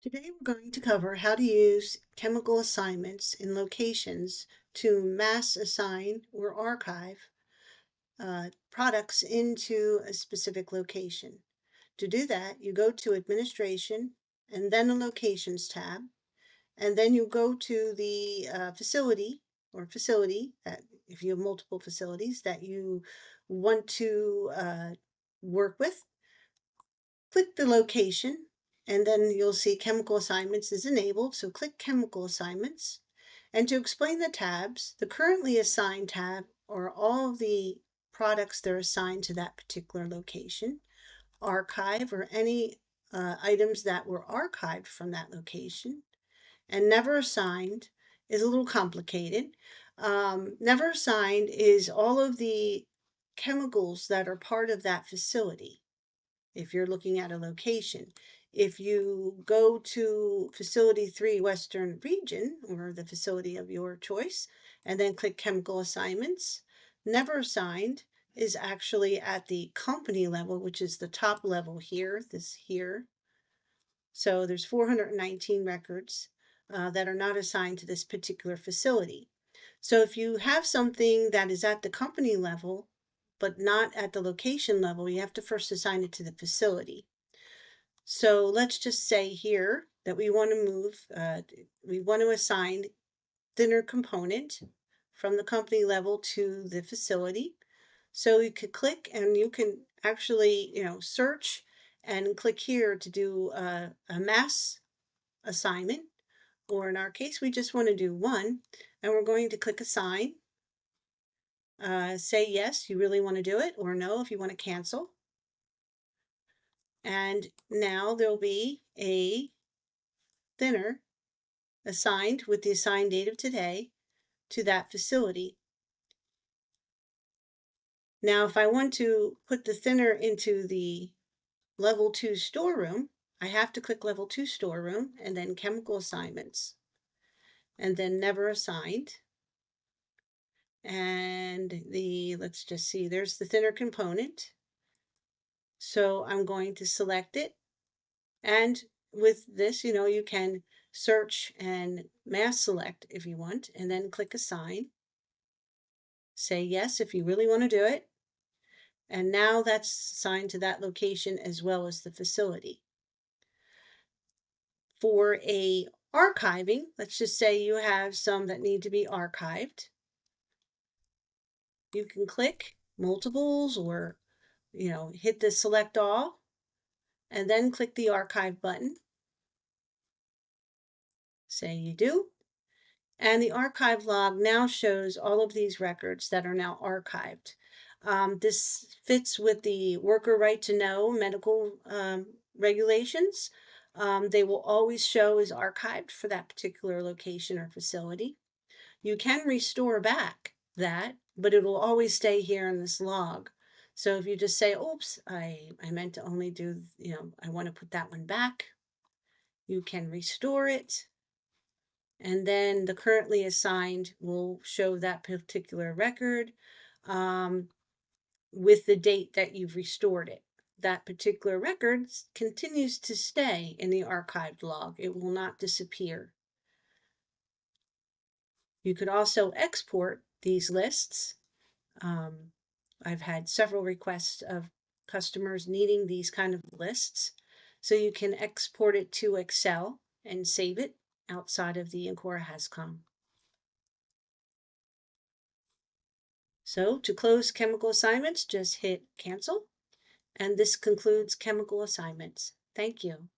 Today we're going to cover how to use chemical assignments in locations to mass assign or archive products into a specific location. To do that, you go to Administration and then the Locations tab, and then you go to the facility that if you have multiple facilities that you want to work with. Click the location, and then you'll see chemical assignments is enabled. So click chemical assignments. And to explain the tabs, the currently assigned tab are all of the products that are assigned to that particular location. Archive or any items that were archived from that location. And never assigned is a little complicated. Never assigned is all of the chemicals that are part of that facility. If you're looking at a location, if you go to Facility 3 Western Region, or the facility of your choice, and then click Chemical Assignments, Never Assigned is actually at the company level, which is the top level here, this here. So there's 419 records that are not assigned to this particular facility. So if you have something that is at the company level, but not at the location level, you have to first assign it to the facility. So let's just say here that we want to assign thinner component from the company level to the facility. So you could click and you can actually, search and click here to do a mass assignment, or in our case, we just want to do one, and we're going to click assign. Say yes, you really want to do it, or no, if you want to cancel. And now there'll be a thinner assigned with the assigned date of today to that facility. Now, if I want to put the thinner into the level 2 storeroom, I have to click level 2 storeroom and then chemical assignments and then never assigned. And let's just see, there's the thinner component. So I'm going to select it. And with this, you can search and mass select if you want, and then click assign. Say yes if you really want to do it. And now that's assigned to that location as well as the facility. For a archiving, let's just say you have some that need to be archived. You can click multiples or, hit the select all and then click the archive button. Say you do. And the archive log now shows all of these records that are now archived. This fits with the worker right to know medical regulations. They will always show as archived for that particular location or facility. You can restore back that, but it will always stay here in this log. So if you just say, oops, I meant to only do, I want to put that one back, you can restore it. And then the currently assigned will show that particular record with the date that you've restored it. That particular record continues to stay in the archived log. It will not disappear. You could also export these lists. I've had several requests of customers needing these kind of lists. So you can export it to Excel and save it outside of the Incora Hazcom. So to close chemical assignments, just hit cancel. And this concludes chemical assignments. Thank you.